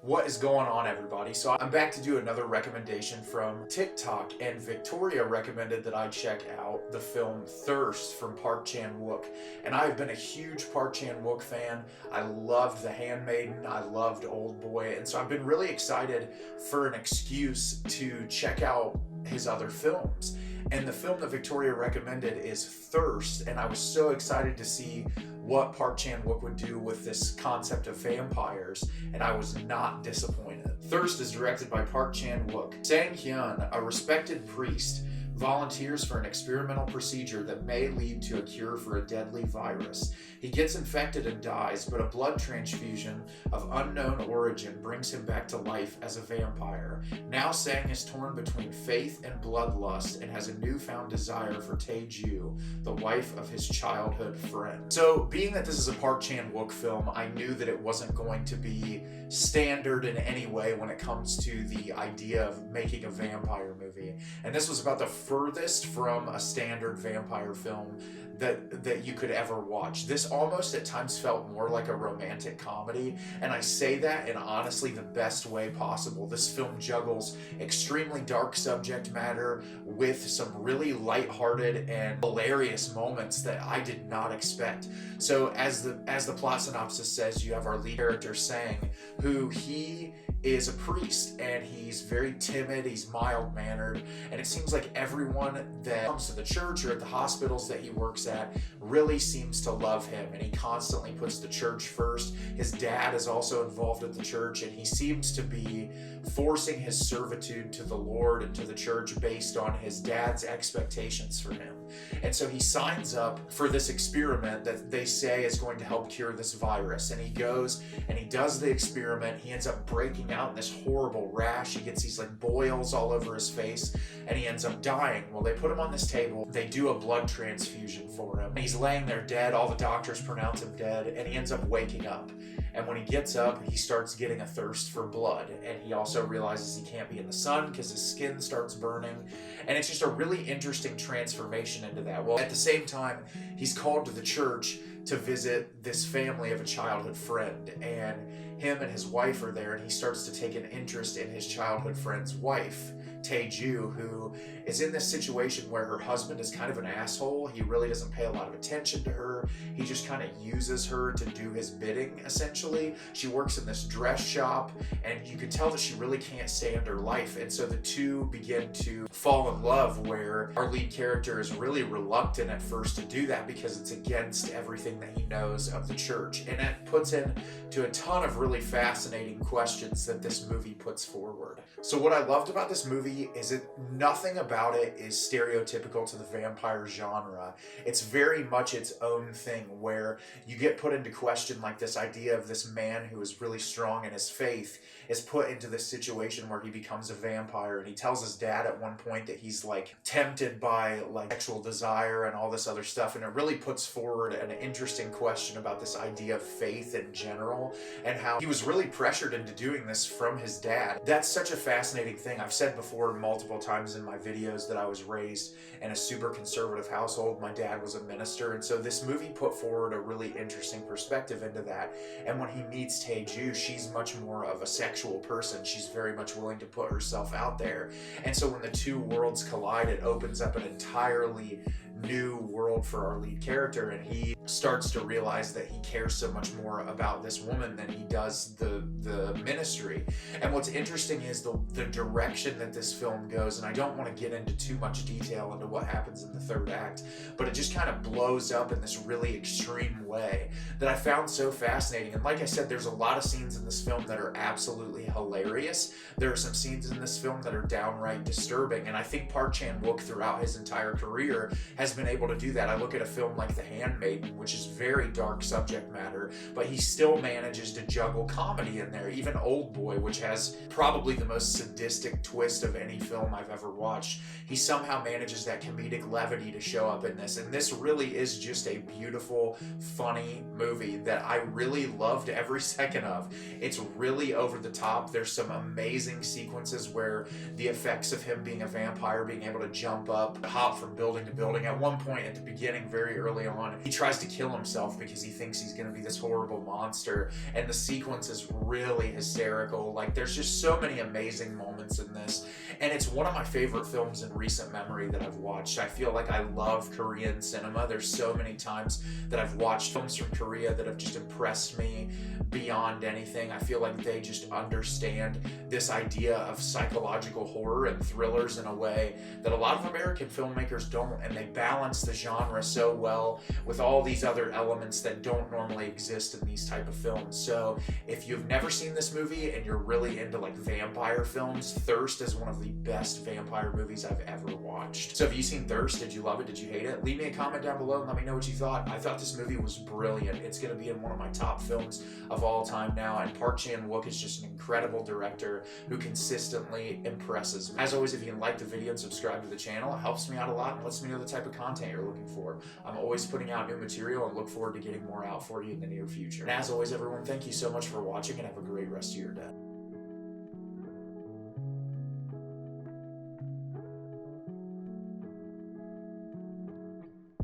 What is going on, everybody? So I'm back to do another recommendation from TikTok, and Victoria recommended that I check out the film Thirst from Park Chan-wook. And I've been a huge Park Chan-wook fan. I loved The Handmaiden, I loved Old Boy, and so I've been really excited for an excuse to check out his other films. And the film that Victoria recommended is Thirst, and I was so excited to see what Park Chan-wook would do with this concept of vampires, and I was not disappointed. Thirst is directed by Park Chan-wook. Sang-hyun, a respected priest, volunteers for an experimental procedure that may lead to a cure for a deadly virus. He gets infected and dies, but a blood transfusion of unknown origin brings him back to life as a vampire. Now Sang is torn between faith and bloodlust and has a newfound desire for Tae-ju, the wife of his childhood friend. So, being that this is a Park Chan-wook film, I knew that it wasn't going to be standard in any way when it comes to the idea of making a vampire movie. And this was about the furthest from a standard vampire film that you could ever watch. This almost at times felt more like a romantic comedy, and I say that in honestly the best way possible. This film juggles extremely dark subject matter with some really lighthearted and hilarious moments that I did not expect. So as the plot synopsis says, you have our lead character Sang, who he is a priest, and he's very timid, he's mild-mannered, and it seems like everyone that comes to the church or at the hospitals that he works at really seems to love him, and he constantly puts the church first. His dad is also involved at the church, and he seems to be forcing his servitude to the Lord and to the church based on his dad's expectations for him. And so he signs up for this experiment that they say is going to help cure this virus, and he goes and he does the experiment. He ends up breaking out in this horrible rash. He gets these like boils all over his face, and he ends up dying. Well, they put him on this table, they do a blood transfusion for him. He's laying there dead, all the doctors pronounce him dead, and he ends up waking up. And when he gets up, he starts getting a thirst for blood, and he also realizes he can't be in the sun because his skin starts burning, and it's just a really interesting transformation into that. Well, at the same time, he's called to the church to visit this family of a childhood friend, and him and his wife are there, and he starts to take an interest in his childhood friend's wife, Tae-ju, who is in this situation where her husband is kind of an asshole. He really doesn't pay a lot of attention to her. He just kind of uses her to do his bidding, essentially. She works in this dress shop, and you can tell that she really can't stand her life, and so the two begin to fall in love, where our lead character is really reluctant at first to do that because it's against everything that he knows of the church, and it puts him to a ton of really fascinating questions that this movie puts forward. So what I loved about this movie is that nothing about it is stereotypical to the vampire genre. It's very much its own thing, where you get put into question, like this idea of this man who is really strong in his faith is put into this situation where he becomes a vampire, and he tells his dad at one point that he's like tempted by like sexual desire and all this other stuff, and it really puts forward an interesting question about this idea of faith in general and how he was really pressured into doing this from his dad. That's such a fascinating thing. I've said before multiple times in my videos that I was raised in a super conservative household. My dad was a minister, and so this movie put forward a really interesting perspective into that. And when he meets Tae-ju, she's much more of a sexual person. She's very much willing to put herself out there. And so when the two worlds collide, it opens up an entirely new world for our lead character, and he starts to realize that he cares so much more about this woman than he does the ministry. And what's interesting is the direction that this film goes, and I don't want to get into too much detail into what happens in the third act, but it just kind of blows up in this really extreme way that I found so fascinating. And like I said, there's a lot of scenes in this film that are absolutely hilarious. There are some scenes in this film that are downright disturbing, and I think Park Chan-wook throughout his entire career has been able to do that. I look at a film like The Handmaiden, which is very dark subject matter, but he still manages to juggle comedy in there. Even Old Boy, which has probably the most sadistic twist of of any film I've ever watched. He somehow manages that comedic levity to show up in this, and this really is just a beautiful, funny movie that I really loved every second of. It's really over the top. There's some amazing sequences where the effects of him being a vampire, being able to jump up, hop from building to building. At one point at the beginning, very early on, he tries to kill himself because he thinks he's going to be this horrible monster, and the sequence is really hysterical. Like, there's just so many amazing moments in this, and it's one of my favorite films in recent memory that I've watched. I feel like I love Korean cinema. There's so many times that I've watched films from Korea that have just impressed me beyond anything. I feel like they just understand this idea of psychological horror and thrillers in a way that a lot of American filmmakers don't, and they balance the genre so well with all these other elements that don't normally exist in these type of films. So if you've never seen this movie and you're really into like vampire films, Thirst is one of the best vampire movies I've ever watched. So have you seen Thirst? Did you love it? Did you hate it? Leave me a comment down below and let me know what you thought. I thought this movie was brilliant. It's going to be in one of my top films of all time now, and Park Chan-wook is just an incredible director who consistently impresses me. As always, if you can like the video and subscribe to the channel, it helps me out a lot and lets me know the type of content you're looking for. I'm always putting out new material and look forward to getting more out for you in the near future. And as always, everyone, thank you so much for watching, and have a great rest of your day.